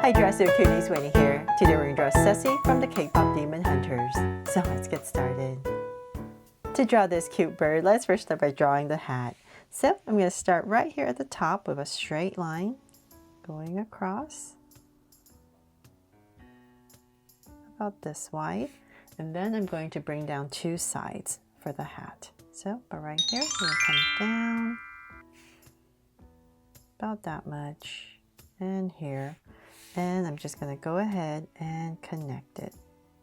Hi Dresser Cuties, Winnie here. Today we're going to draw Sussy from the K-pop Demon Hunters. So let's get started. To draw this cute bird, let's first start by drawing the hat. So I'm going to start right here at the top with a straight line going across about this wide. And then I'm going to bring down two sides for the hat. So right here, we're going to come down about that much and here. And I'm just going to go ahead and connect it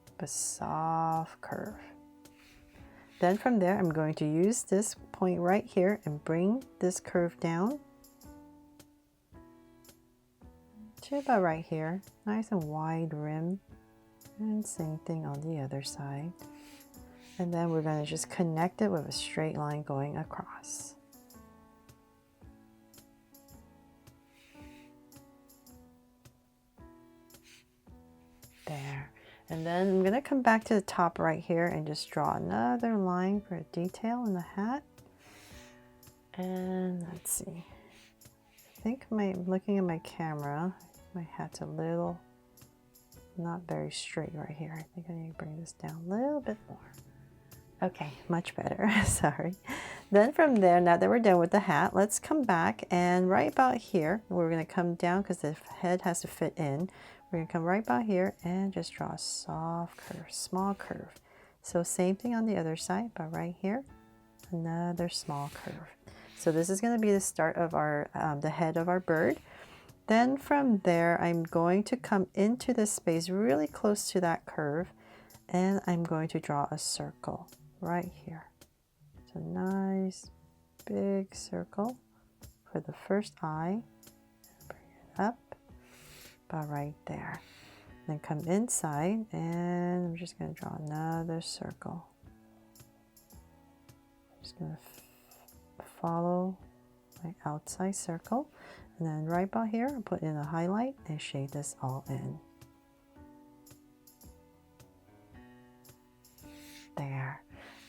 with a soft curve. Then from there, I'm going to use this point right here and bring this curve down to about right here. Nice and wide rim. And same thing on the other side. And then we're going to just connect it with a straight line going across. There. And then I'm going to come back to the top right here and just draw another line for a detail in the hat. And let's see. I think looking at my camera, my hat's a little not very straight right here. I think I need to bring this down a little bit more. Okay, much better. Sorry. Then from there, now that we're done with the hat, let's come back and right about here, we're going to come down because the head has to fit in. We're going to come right about here and just draw a soft curve, small curve. So same thing on the other side, but right here, another small curve. So this is going to be the start of our the head of our bird. Then from there, I'm going to come into this space really close to that curve, and I'm going to draw a circle right here. It's a nice big circle for the first eye. Bring it up. About right there. Then come inside and I'm just going to draw another circle. I'm just going to follow my outside circle, and then right about here I'll put in a highlight and shade this all in. There.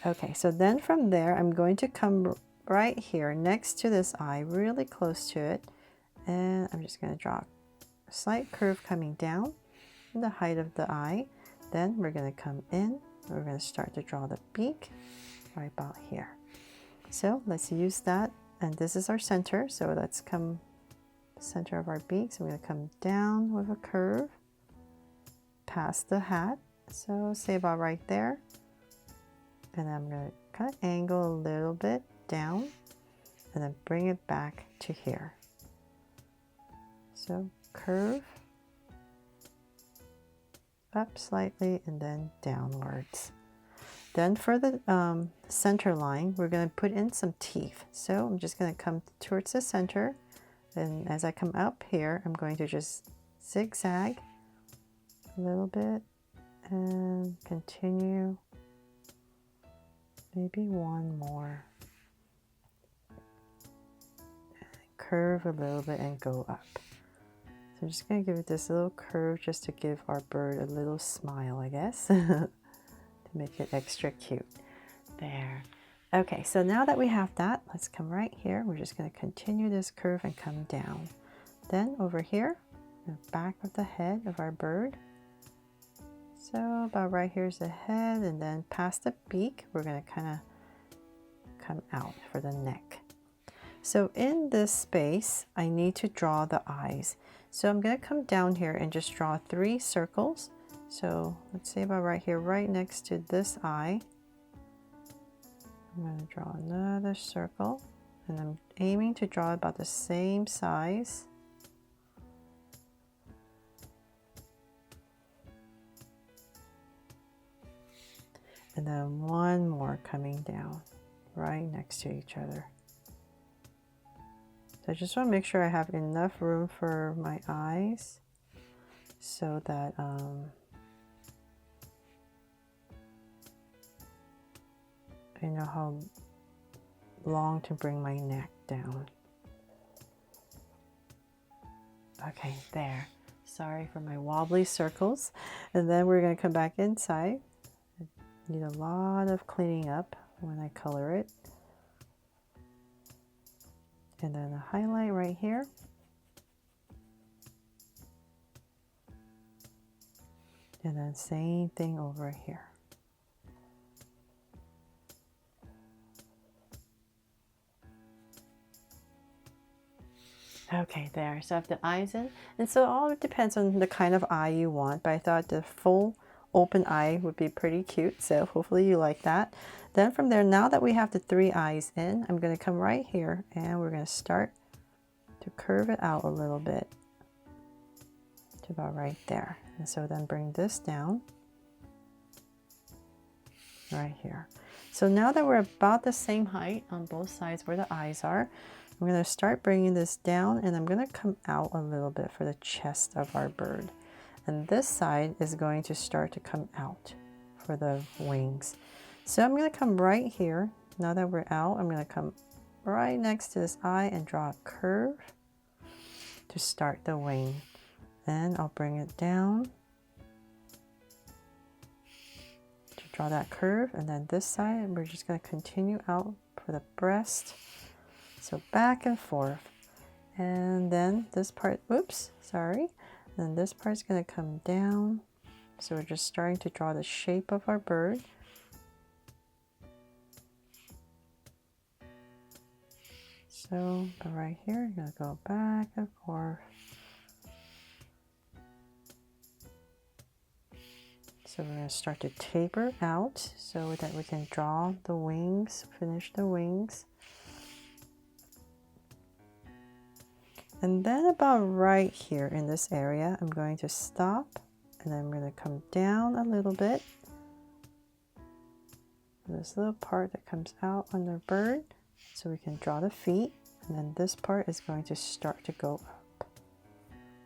Okay, so then from there I'm going to come right here next to this eye, really close to it, and I'm just going to draw slight curve coming down in the height of the eye. Then we're going to come in, we're going to start to draw the beak right about here. So let's use that, and this is our center, so let's come center of our beak. So we're going to come down with a curve past the hat, so say about right there, and I'm going to kind of angle a little bit down and then bring it back to here. So curve up slightly and then downwards. Then for the center line, we're going to put in some teeth. So I'm just going to come towards the center, and as I come up here, I'm going to just zigzag a little bit and continue, maybe one more. Curve a little bit and go up. So I'm just going to give it this little curve just to give our bird a little smile, I guess, to make it extra cute. There. Okay, so now that we have that, let's come right here. We're just going to continue this curve and come down. Then over here, the back of the head of our bird. So about right here's the head, and then past the beak, we're going to kind of come out for the neck. So in this space, I need to draw the eyes. So I'm going to come down here and just draw 3 circles. So let's say about right here, right next to this eye. I'm going to draw another circle, and I'm aiming to draw about the same size. And then one more coming down right next to each other. I just want to make sure I have enough room for my eyes so that I know how long to bring my neck down. Okay, there. Sorry for my wobbly circles. And then we're going to come back inside. I need a lot of cleaning up when I color it. And then a highlight right here. And then same thing over here. Okay, there. So I have the eyes in. And so all depends on the kind of eye you want. But I thought the full open eye would be pretty cute. So hopefully you like that. Then from there, now that we have the 3 eyes in, I'm going to come right here and we're going to start to curve it out a little bit to about right there. And so then bring this down right here. So now that we're about the same height on both sides where the eyes are, I'm going to start bringing this down and I'm going to come out a little bit for the chest of our bird. And this side is going to start to come out for the wings. So I'm going to come right here. Now that we're out, I'm going to come right next to this eye and draw a curve to start the wing. Then I'll bring it down to draw that curve. And then this side, we're just going to continue out for the breast. So back and forth. And then this part, oops, sorry. And then this part's going to come down. So we're just starting to draw the shape of our bird. So right here, you're going to go back and forth. So we're going to start to taper out so that we can draw the wings, finish the wings. And then about right here in this area, I'm going to stop and then I'm going to come down a little bit. This little part that comes out on the bird, so we can draw the feet. And then this part is going to start to go up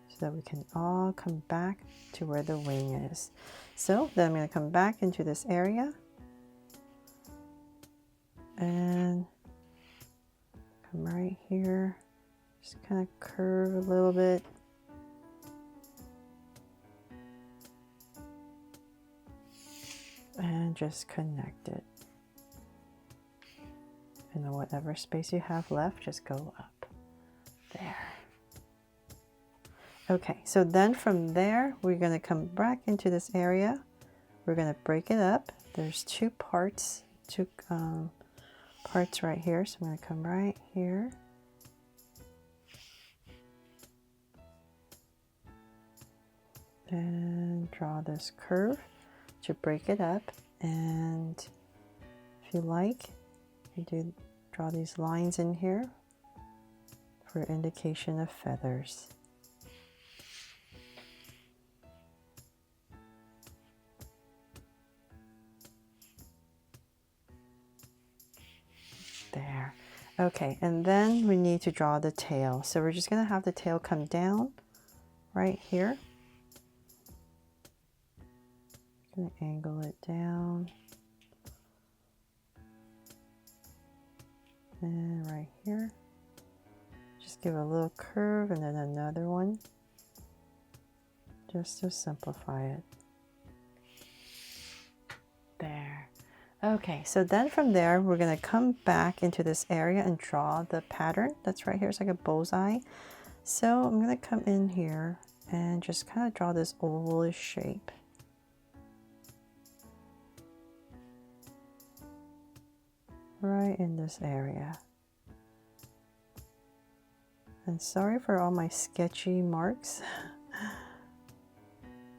so that we can all come back to where the wing is. So then I'm going to come back into this area and come right here. Just kind of curve a little bit. And just connect it. And then whatever space you have left, just go up. There. Okay, so then from there, we're going to come back into this area. We're going to break it up. There's two parts right here. So I'm going to come right here. And draw this curve to break it up. And if you like, you do draw these lines in here for indication of feathers. There. Okay, and then we need to draw the tail. So we're just going to have the tail come down right here. Going to angle it down. And right here. Just give a little curve and then another one. Just to simplify it. There. Okay, so then from there, we're going to come back into this area and draw the pattern that's right here. It's like a bullseye. So I'm going to come in here and just kind of draw this ovalish shape. Right in this area. And sorry for all my sketchy marks.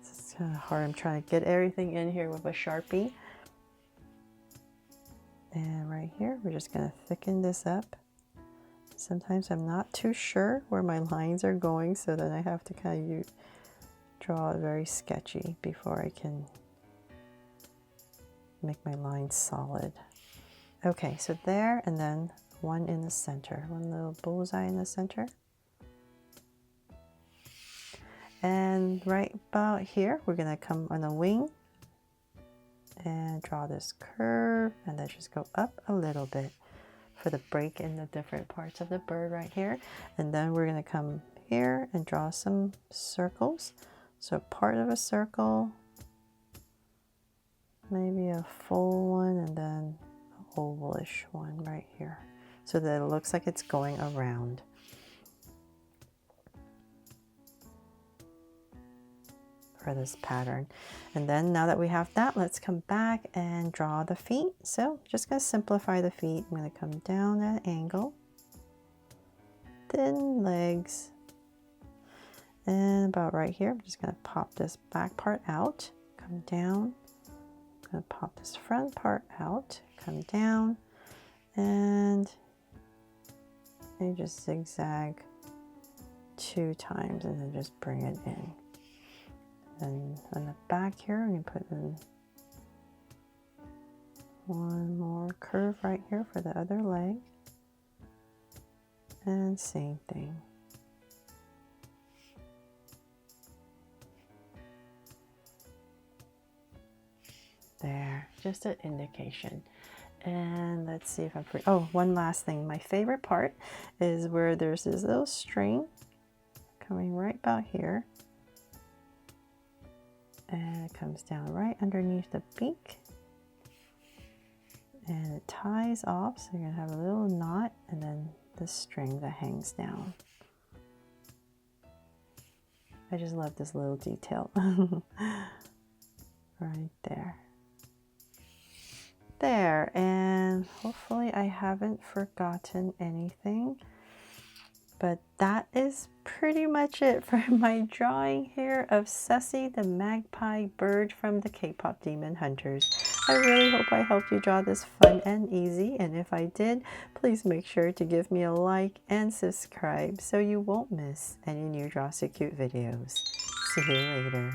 It's kind of hard. I'm trying to get everything in here with a Sharpie. And right here, we're just going to thicken this up. Sometimes I'm not too sure where my lines are going, so then I have to kind of draw it very sketchy before I can make my lines solid. Okay, so there, and then one in the center, one little bullseye in the center. And right about here, we're going to come on the wing and draw this curve, and then just go up a little bit for the break in the different parts of the bird right here. And then we're going to come here and draw some circles. So part of a circle, maybe a full one, and then ovalish one right here so that it looks like it's going around. for this pattern. And then now that we have that, let's come back and draw the feet. So just going to simplify the feet. I'm going to come down at an angle, thin legs, and about right here, I'm just going to pop this back part out, come down, I'm going to pop this front part out, come down, and you just zigzag 2 times and then just bring it in. And on the back here, I'm going to put in one more curve right here for the other leg. And same thing. There, just an indication. And let's see if I'm free. Oh, one last thing. My favorite part is where there's this little string coming right about here. And it comes down right underneath the beak. And it ties off, so you're going to have a little knot and then the string that hangs down. I just love this little detail. Right there. There, and hopefully I haven't forgotten anything, but that is pretty much it for my drawing here of Sussy, the magpie bird from the K-pop Demon Hunters. I really hope I helped you draw this fun and easy, and if I did, please make sure to give me a like and subscribe so you won't miss any new Draw So Cute videos. See you later.